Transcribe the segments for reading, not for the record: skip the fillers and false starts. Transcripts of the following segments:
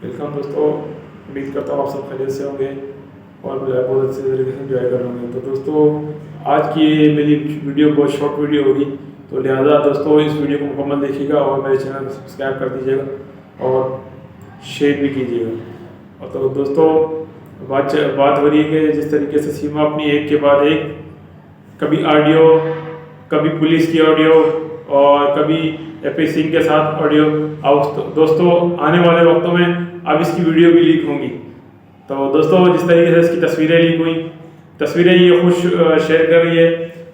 Welcome दोस्तों, उम्मीद करता हूँ आप सब खैरियत से होंगे और मैं बहुत अच्छे तरीके से एंजॉय कर रहे होंगे। तो दोस्तों, आज की ये मेरी वीडियो बहुत शॉर्ट वीडियो होगी, तो लिहाजा दोस्तों इस वीडियो को मुकम्मल देखिएगा और मेरे चैनल को सब्सक्राइब कर दीजिएगा और शेयर भी कीजिएगा। और तो दोस्तों, बात हो रही है कि जिस तरीके से सीमा अपनी एक के बाद एक, कभी ऑडियो, कभी पुलिस की ऑडियो और कभी एपी सिंह के साथ ऑडियो। अब दोस्तों आने वाले वक्तों में अब इसकी वीडियो भी लीक होंगी। तो दोस्तों, जिस तरीके से इसकी तस्वीरें लीक हुई, तस्वीरें ये खुश शेयर कर रही है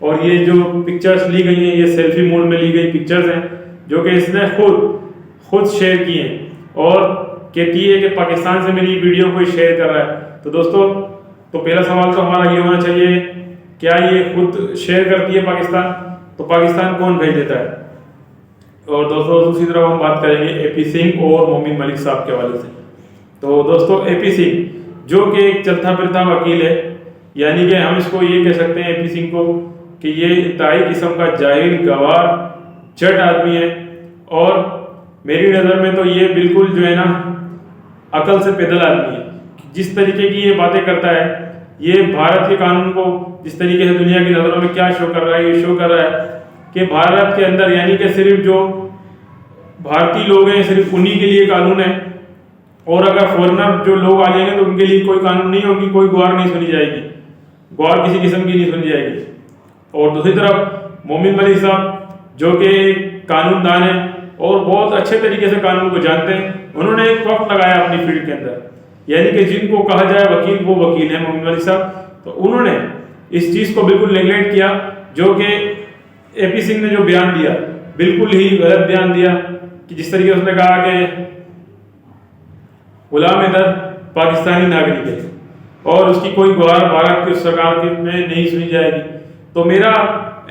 और ये जो पिक्चर्स ली गई हैं ये सेल्फी मोड में ली गई पिक्चर्स हैं जो कि इसने खुद शेयर की हैं और कहती है कि पाकिस्तान से मेरी वीडियो कोई शेयर कर रहा है। तो दोस्तों, तो पहला सवाल तो हमारा ये होना चाहिए, क्या ये खुद शेयर करती है पाकिस्तान? तो पाकिस्तान कौन भेज देता है? और दोस्तों दूसरी तरफ हम बात करेंगे एपी सिंह और मोमिन मलिक साहब के हवाले से। तो दोस्तों, एपी सिंह जो कि एक चलता फिरता वकील है, यानी कि हम इसको ये कह सकते हैं एपी सिंह को कि ये इंतहाई किस्म का जाहिल गवार जट आदमी है और मेरी नज़र में तो ये बिल्कुल जो है ना अकल से पैदल आदमी है। जिस तरीके की ये बातें करता है, ये भारत के कानून को जिस तरीके से दुनिया की नज़रों में क्या शो कर रहा है, ये शो कर रहा है कि भारत के अंदर यानी कि सिर्फ जो भारतीय लोग हैं सिर्फ उन्हीं के लिए कानून है और अगर फॉरेनर जो लोग आ जाएंगे तो उनके लिए कोई कानून नहीं, उनकी कोई गुहार नहीं सुनी जाएगी, गुहार किसी किस्म की नहीं सुनी जाएगी। और दूसरी तरफ मोमिन मलिक साहब जो कि कानूनदान है और बहुत अच्छे तरीके से कानून को जानते हैं, उन्होंने एक वक्त लगाया अपनी फील्ड के अंदर, यानी कि जिनको कहा जाए वकील वो वकील है मोमिन मलिक साहब। तो उन्होंने इस चीज़ को बिल्कुल नेगलेक्ट किया जो कि एपी सिंह ने जो बयान दिया बिल्कुल ही गलत बयान दिया कि जिस तरीके से उसने कहा कि गुलाम हैदर पाकिस्तानी नागरिक है और उसकी कोई गुहार भारत की सरकार के में नहीं सुनी जाएगी। तो मेरा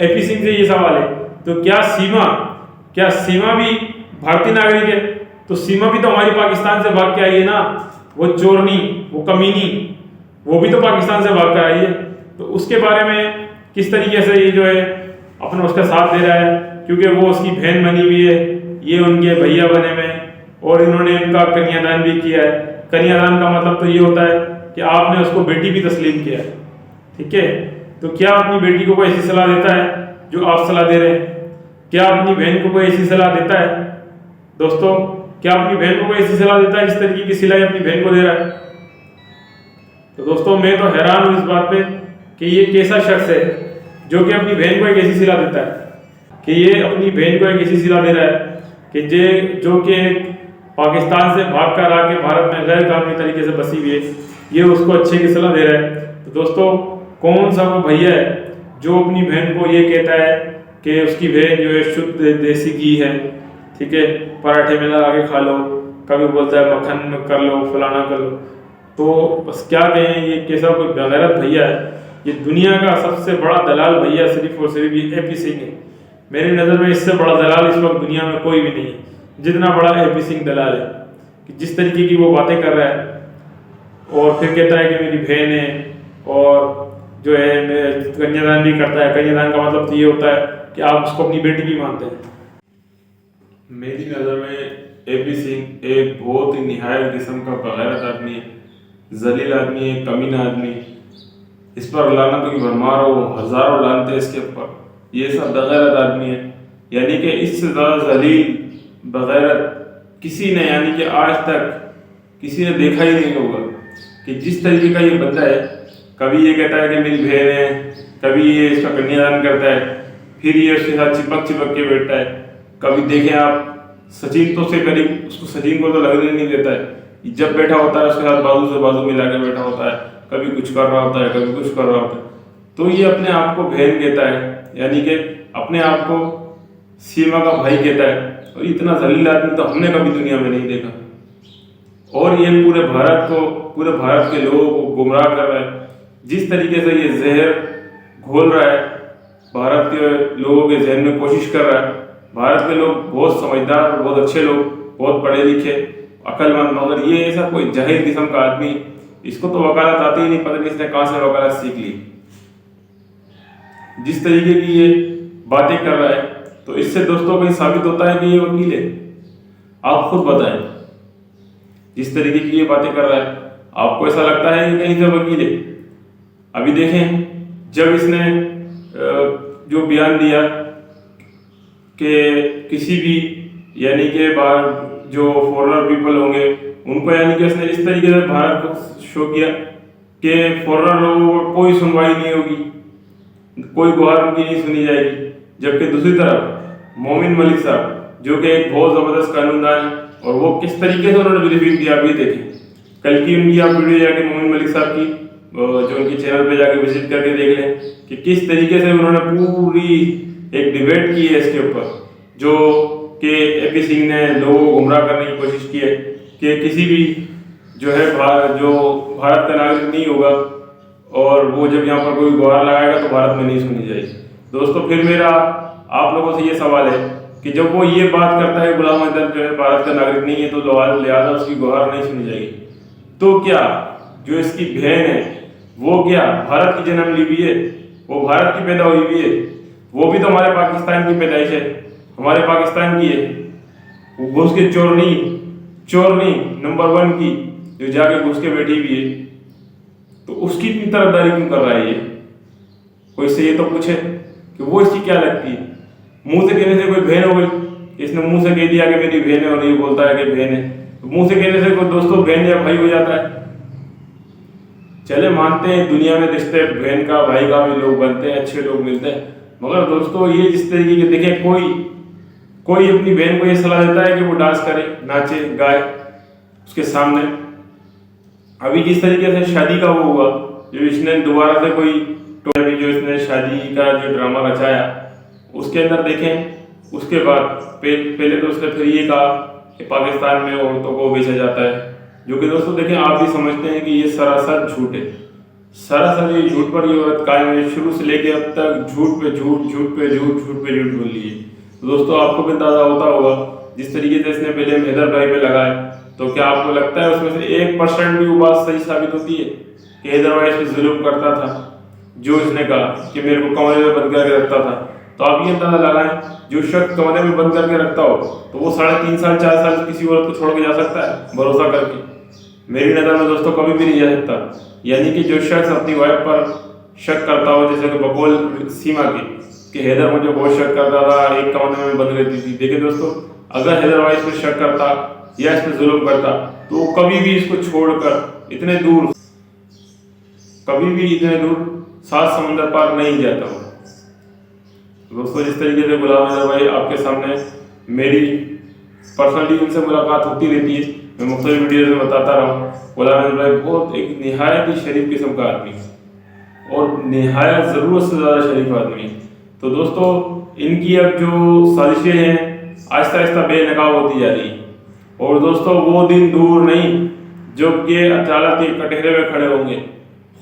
एपी सिंह से ये सवाल है, तो क्या सीमा भी भारतीय नागरिक है? तो सीमा भी तो हमारी पाकिस्तान से भाग के आई है ना, वो चोरनी, वो कमीनी, वो भी तो पाकिस्तान से भाग कर आई है। तो उसके बारे में किस तरीके से ये जो है अपना उसका साथ दे रहा है, क्योंकि वो उसकी बहन बनी हुई है, ये उनके भैया बने हुए हैं और इन्होंने इनका कन्यादान भी किया है। कन्यादान का मतलब तो ये होता है कि आपने उसको बेटी भी तस्लीम किया है, ठीक है? तो क्या अपनी बेटी को कोई ऐसी सलाह देता है जो आप सलाह दे रहे हैं? क्या अपनी बहन को कोई ऐसी सलाह देता है? दोस्तों, क्या अपनी बहन को कोई ऐसी सलाह देता है जिस तरीके की सिलाई अपनी बहन को दे रहा है? तो दोस्तों, मैं तो हैरान हूँ इस बात पे कि ये कैसा शख्स है जो कि अपनी बहन को एक ऐसी सलाह देता है, कि ये अपनी बहन को एक ऐसी सलाह दे रहा है कि जो कि पाकिस्तान से भाग कर आके भारत में गैर कानूनी तरीके से बसी हुई है, ये उसको अच्छे की सलाह दे रहा है। तो दोस्तों, कौन सा वो भैया है जो अपनी बहन को ये कहता है कि उसकी बहन जो है शुद्ध देसी घी है, ठीक है, पराठे में लगा के खा लो, कभी बोलता है मक्खन कर लो, फलाना कर लो। तो बस क्या कहें, ये कैसा कोई बेगैरत भैया है। ये दुनिया का सबसे बड़ा दलाल भैया सिर्फ और सिर्फ ये एपी सिंह है। मेरी नज़र में इससे बड़ा दलाल इस वक्त दुनिया में कोई भी नहीं है जितना बड़ा एपी सिंह दलाल है, कि जिस तरीके की वो बातें कर रहा है और फिर कहता है कि मेरी बहन है और जो है कन्यादान भी करता है। कन्यादान का मतलब तो ये होता है कि आप उसको अपनी बेटी भी मानते हैं। मेरी नज़र में एपी सिंह एक बहुत ही निहायत किस्म का बगैरत आदमी है, जलील आदमी है, कमीना आदमी। इस पर लानतों की भरमार हो, हजारों लानतें इसके ऊपर। ये सब बगैरत आदमी है, यानी कि इससे ज़्यादा जलील बगैरत किसी ने, यानी कि आज तक किसी ने देखा ही नहीं होगा कि जिस तरीके का ये बंदा है। कभी ये कहता है कि मेरी बहन है, कभी ये इसका कन्यादान करता है, फिर ये उसके साथ चिपक के बैठता है। कभी देखें आप, सचिन तो से करीब उसको, सचिन को तो लगने नहीं देता है, जब बैठा होता है उसके साथ बाजू से बाजू मिला के बैठा होता है, कभी कुछ कर रहा होता है, कभी कुछ कर रहा होता है। तो ये अपने आप को बहन कहता है, यानी कि अपने आप को सीमा का भाई कहता है, और इतना जलील आदमी तो हमने कभी दुनिया में नहीं देखा। और ये पूरे भारत के लोगों को गुमराह कर रहा है। जिस तरीके से ये जहर घोल रहा है, भारत के लोगों के जहन में कोशिश कर रहा है। भारत के लोग बहुत समझदार, बहुत अच्छे लोग, बहुत पढ़े लिखे, अक्लमंद, मगर ये ऐसा कोई जाहिल किस्म का आदमी, इसको तो वकालत आती ही नहीं, पता नहीं इसने कहाँ से वकालत सीख ली। जिस तरीके की ये बातें कर रहा है, तो इससे दोस्तों कहीं साबित होता है कि ये वकील है? आप खुद बताएं। जिस तरीके की ये बातें कर रहा है, आपको ऐसा लगता है कि कहीं से वकील है? अभी देखें, जब इसने जो बयान दिया कि किसी भी यानी कि बाहर जो फॉरेनर पीपल होंगे उनको, यानी कि उसने इस तरीके से भारत को शो किया कि फॉरेनर लोगों को कोई सुनवाई नहीं होगी, कोई गुहार उनकी नहीं सुनी जाएगी। जबकि दूसरी तरफ मोमिन मलिक साहब जो कि एक बहुत ज़बरदस्त कानूनदान है, और वो किस तरीके से उन्होंने ब्रीफिंग किया आप ये देखें। कल की उनकी आप वीडियो जाके मोमिन मलिक साहब की जो उनके चैनल पे जाके विजिट करके देख लें कि किस तरीके से उन्होंने पूरी एक डिबेट की है इसके ऊपर, जो कि एपी सिंह ने लोगों को गुमराह करने की कोशिश की है कि किसी भी जो है जो भारत का नागरिक नहीं होगा और वो जब यहाँ पर कोई गुहार लगाएगा तो भारत में नहीं सुनी जाएगी। दोस्तों, फिर मेरा आप लोगों से ये सवाल है कि जब वो ये बात करता है गुलाम हैदर जो है भारत का नागरिक नहीं है तो लिहाजा उसकी गुहार नहीं सुनी जाएगी, तो क्या जो इसकी बहन है वो क्या भारत की जन्म ली हुई है, वो भारत की पैदा हुई हुई है, वो भी तो हमारे पाकिस्तान की पैदाइश है, हमारे पाकिस्तान की है। वो घुस के चोरनी नंबर 1 की जो जाके घुस के बैठी हुई है, तो उसकी इतनी तरफदारी क्यों कर रहा है ये? कोई से ये तो पूछे कि वो इसकी क्या लगती है। मुंह से कहने से कोई बहन हो गई, इसने मुंह से कह दिया कि मेरी बहन है और ये बोलता है कि बहन है, तो मुंह से कहने से कोई दोस्तों बहन या भाई हो जाता है। चले मानते हैं दुनिया में रिश्ते बहन का भाई का भी लोग बनते हैं, अच्छे लोग मिलते हैं, मगर दोस्तों ये जिस तरीके के देखें, कोई अपनी बहन को ये सलाह देता है कि वो डांस करे, नाचे गाए उसके सामने। अभी जिस तरीके से शादी का वो हुआ, जो इसने दोबारा से कोई अभी जो इसने शादी का जो ड्रामा रचाया उसके अंदर देखें, उसके बाद पहले तो उसने फिर ये कहा कि पाकिस्तान में औरतों को बेचा जाता है, जो कि दोस्तों देखें आप भी समझते हैं कि ये सरासर झूठ है। सरासर ये झूठ पर ये औरत कायम है, शुरू से लेके अब तक झूठ पे झूठ बोल रही है। तो दोस्तों आपको भी अंदाजा होता होगा जिस तरीके से इसने पहले हैदर भाई पे लगाए, तो क्या आपको लगता है उसमें से 1% भी वो बात सही साबित होती है कि हैदर भाई इस पर जुल्म करता था? जो इसने कहा कि मेरे को कमरे में बंद करके रखता था, तो आप ये अंदाजा लगाएं, जो शख्स कमरे में बंद करके रखता हो तो वो 3.5 साल 4 साल किसी औरत को छोड़ के जा सकता है भरोसा करके? मेरी नज़र में दोस्तों कभी भी नहीं जा सकता। यानी कि जो शख्स अपनी वाइफ पर शक करता हो, जैसे कि बकौल सीमा की कि हैदर मुझे बहुत शक करता था, एक कमरे में बंद रहती थी। देखिए दोस्तों, अगर हैदर भाई इस पर शक करता या इस पर जुल्म करता तो कभी भी इसको छोड़कर इतने दूर 7 समंदर पार नहीं जाता हो। दोस्तों, जिस तरीके से गुलाम हैदर भाई आपके सामने मेरी पर्सनली उनसे मुलाकात होती रहती है, मैं मुख्तलिफ वीडियो में बताता रहा हूँ, गुलाम हैदर भाई बहुत एक निहायत ही शरीफ किस्म का आदमी और निहायत ज़रूरत से ज़्यादा शरीफ आदमी है। तो दोस्तों, इनकी अब जो साजिशें हैं आहिस्ता आहिस्ता बेनकाब होती जा रही है, और दोस्तों वो दिन दूर नहीं जब ये अदालत के कटहरे में खड़े होंगे,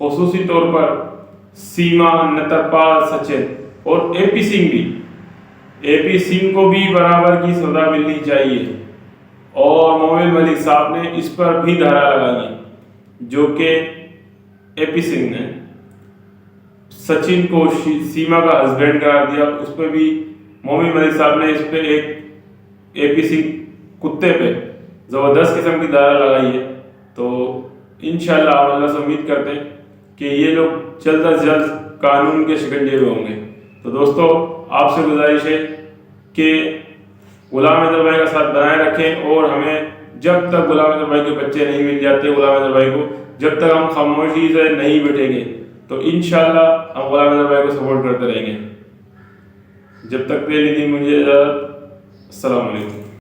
खुसूसी तौर पर सीमा, नतरपाल, सचिन और एपी सिंह को भी बराबर की सजा मिलनी चाहिए। और मोमिन मलिक साहब ने इस पर भी धारा लगाई है, जो कि एपी सिंह ने सचिन को सीमा का हस्बैंड करार दिया, उस पर भी मोमिन मलिक साहब ने इस पे एक एपी सिंह कुत्ते पे ज़बरदस्त किस्म की धारा लगाई है। तो इंशाल्लाह हम अल्लाह से उम्मीद करते हैं कि ये लोग जल्द अज जल्द कानून के शिकंजे में होंगे। तो दोस्तों, आपसे गुजारिश है कि गुलाम हैदर भाई का साथ बनाए रखें, और हमें जब तक गुलाम हैदर भाई के बच्चे नहीं मिल जाते गुलाम हैदर भाई को, जब तक हम खामोशी से नहीं बैठेंगे तो इंशाल्लाह हम गुलाम हैदर भाई को सपोर्ट करते रहेंगे। जब तक के लिए मुझे इजाज़त। अस्सलाम वालेकुम।